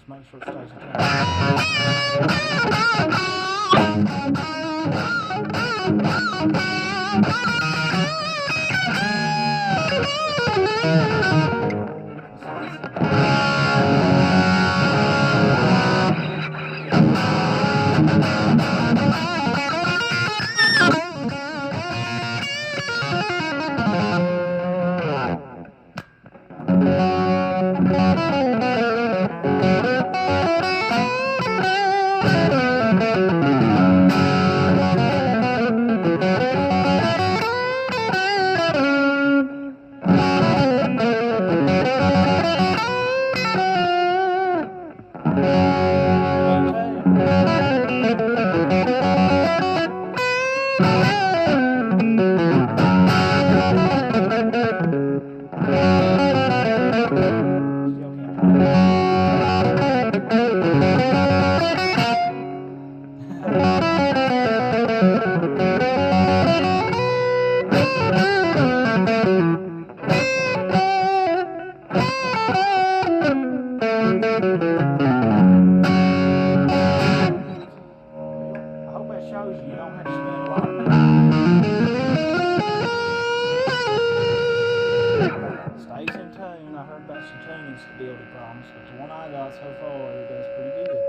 Make sure it stays stability problems, but the one I got so far, it does pretty good.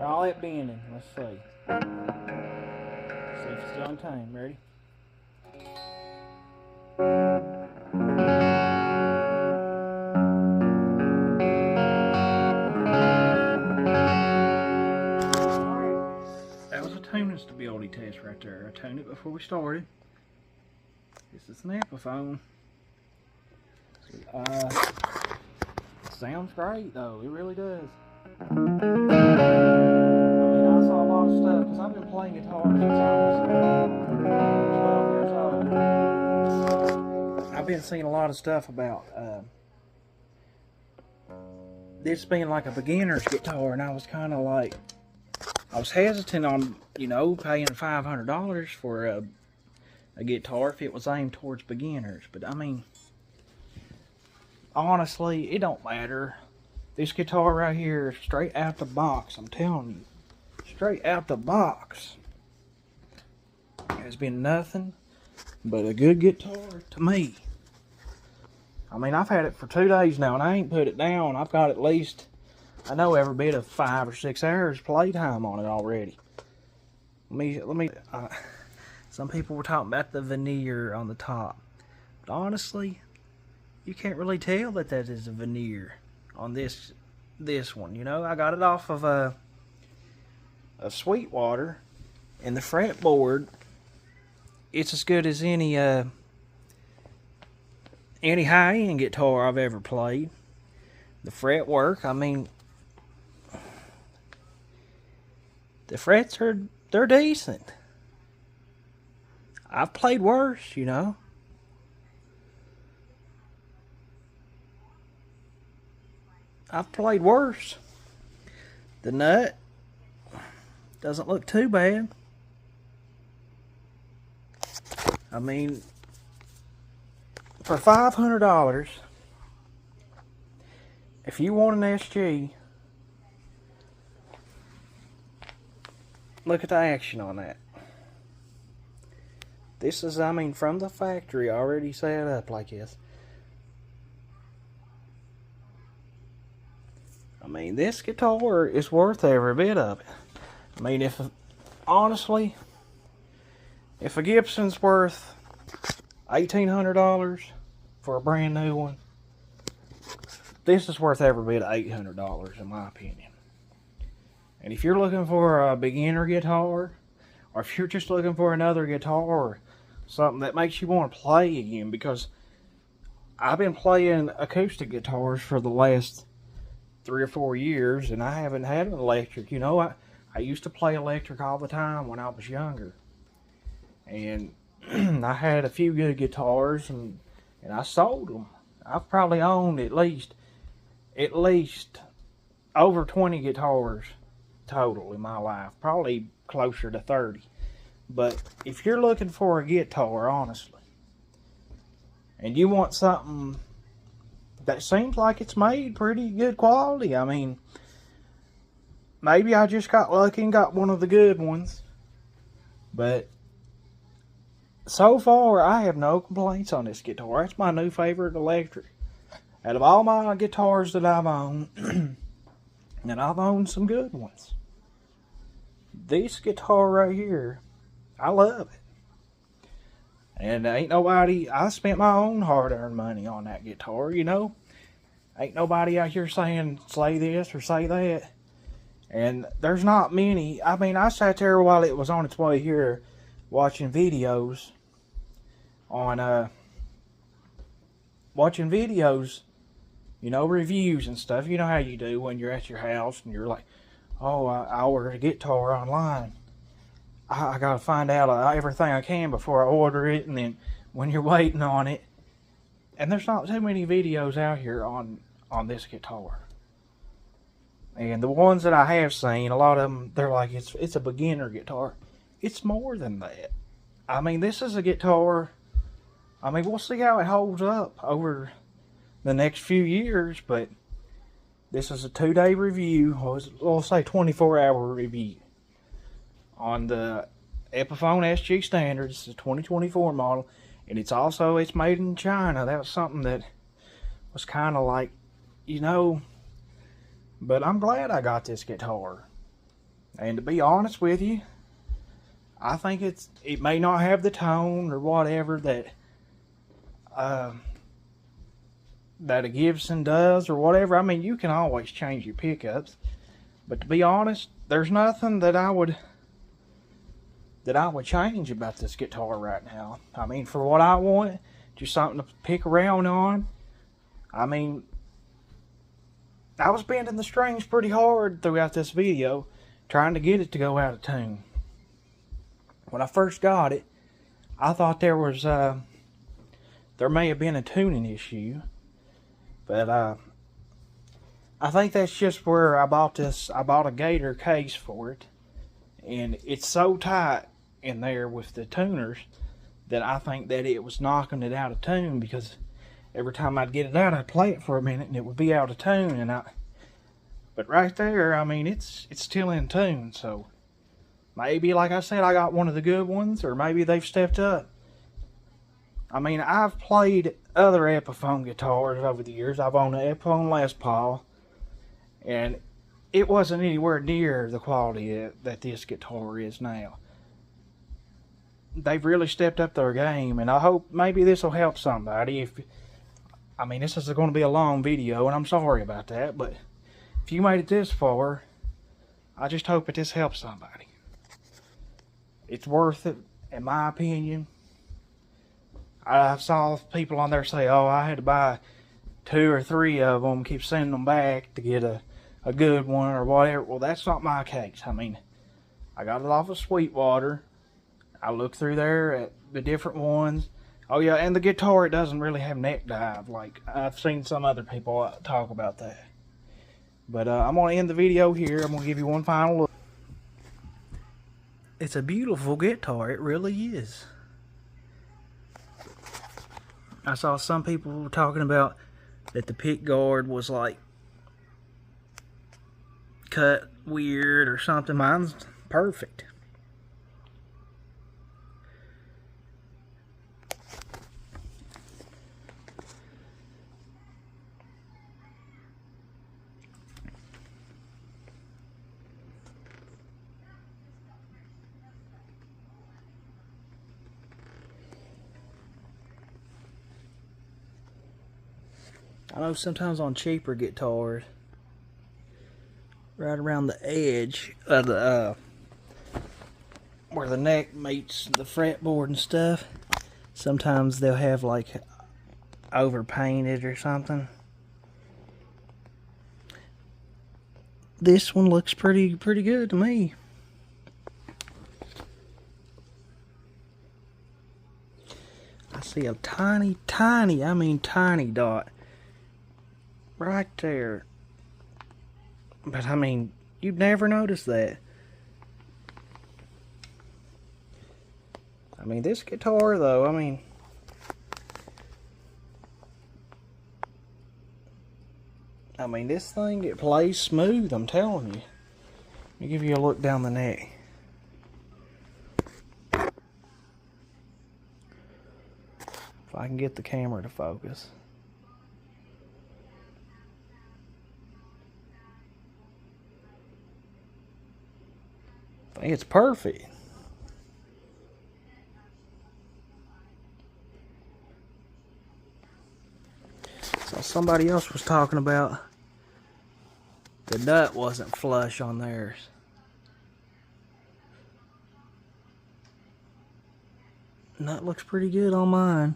All that bending. Let's see. See if it's still on time. Ready? That was a tuning stability test right there. I tuned it before we started. This is an Epiphone. Sounds great though, it really does. I mean, I saw a lot of stuff because I've been playing guitar since I was 12 years old. I've been seeing a lot of stuff about this being like a beginner's guitar, and I was kind of like, I was hesitant on, you know, paying $500 for a guitar if it was aimed towards beginners. But I mean, honestly, it don't matter. This guitar right here, straight out the box, I'm telling you, straight out the box, has been nothing but a good guitar to me. I mean, I've had it for 2 days now, and I ain't put it down. I've got at least, I know, every bit of 5 or 6 hours playtime on it already. Some people were talking about the veneer on the top, but honestly, you can't really tell that is a veneer on this one. You know, I got it off of Sweetwater, and the fretboard, it's as good as any high-end guitar I've ever played. The fretwork, I mean, the frets they're decent. I've played worse, you know. I've played worse. The nut doesn't look too bad. I mean, for $500, if you want an SG, look at the action on that. This is, I mean, from the factory, already set up like this. I mean, this guitar is worth every bit of it. I mean, honestly, if a Gibson's worth $1,800 for a brand new one, this is worth every bit of $800 in my opinion. And if you're looking for a beginner guitar, or if you're just looking for another guitar, or something that makes you want to play again, because I've been playing acoustic guitars for the last 3 or 4 years, and I haven't had an electric. You know, I used to play electric all the time when I was younger, and I had a few good guitars, and I sold them. I've probably owned at least over 20 guitars total in my life, probably closer to 30. But if you're looking for a guitar, honestly, and you want something that seems like it's made pretty good quality, I mean, maybe I just got lucky and got one of the good ones, but so far I have no complaints on this guitar. It's my new favorite electric out of all my guitars that I've owned. And I've owned some good ones. This guitar right here, I love it. And ain't nobody, I spent my own hard-earned money on that guitar, you know. Ain't nobody out here saying say this or say that. And there's not many. I mean, I sat there while it was on its way here watching videos on you know, reviews and stuff. You know how you do when you're at your house and you're like, oh, I ordered a guitar online. I gotta find out everything I can before I order it. And then when you're waiting on it, and there's not too many videos out here on this guitar. And the ones that I have seen, a lot of them, they're like, it's a beginner guitar. It's more than that. I mean, this is a guitar. I mean, we'll see how it holds up over the next few years, but this is a 2-day review. We'll say 24-hour review on the Epiphone SG Standard. It's a 2024 model, and it's made in China. That was something that was kind of like, you know, but I'm glad I got this guitar. And to be honest with you, I think it may not have the tone or whatever that a Gibson does or whatever. I mean, you can always change your pickups, but to be honest, there's nothing that I would change about this guitar right now. I mean, for what I want, just something to pick around on. I mean, I was bending the strings pretty hard throughout this video, trying to get it to go out of tune. When I first got it, I thought there may have been a tuning issue, but I think that's just where I bought this. I bought a Gator case for it, and it's so tight in there with the tuners that I think that it was knocking it out of tune, because every time I'd get it out, I'd play it for a minute and it would be out of tune. But right there, I mean, it's still in tune. So maybe, like I said, I got one of the good ones, or maybe they've stepped up. I mean, I've played other Epiphone guitars over the years. I've owned an Epiphone Les Paul, and it wasn't anywhere near the quality that this guitar is now. They've really stepped up their game, and I hope maybe this will help somebody. I mean, this is going to be a long video, and I'm sorry about that, but if you made it this far, I just hope that this helps somebody. It's worth it, in my opinion. I saw people on there say, oh, I had to buy 2 or 3 of them, keep sending them back to get a good one or whatever. Well, that's not my case. I mean, I got it off of Sweetwater. I looked through there at the different ones. Oh yeah, and the guitar, it doesn't really have neck dive like I've seen some other people talk about that. But I'm going to end the video here. I'm going to give you one final look. It's a beautiful guitar, it really is. I saw some people talking about that the pick guard was like cut weird or something. Mine's perfect. I know sometimes on cheaper guitars, right around the edge of the where the neck meets the fretboard and stuff, sometimes they'll have like overpainted or something. This one looks pretty good to me. I see a tiny dot right there. But I mean, you'd never notice that. I mean, this guitar though, I mean, this thing, it plays smooth, I'm telling you. Let me give you a look down the neck. If I can get the camera to focus. I think it's perfect. So somebody else was talking about the nut wasn't flush on theirs. Nut looks pretty good on mine.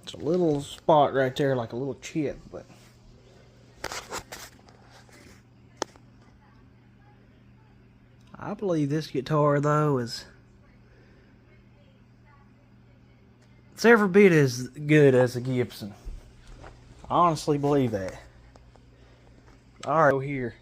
It's a little spot right there, like a little chip, but I believe this guitar though it's every bit as good as a Gibson. I honestly believe that. Alright, here.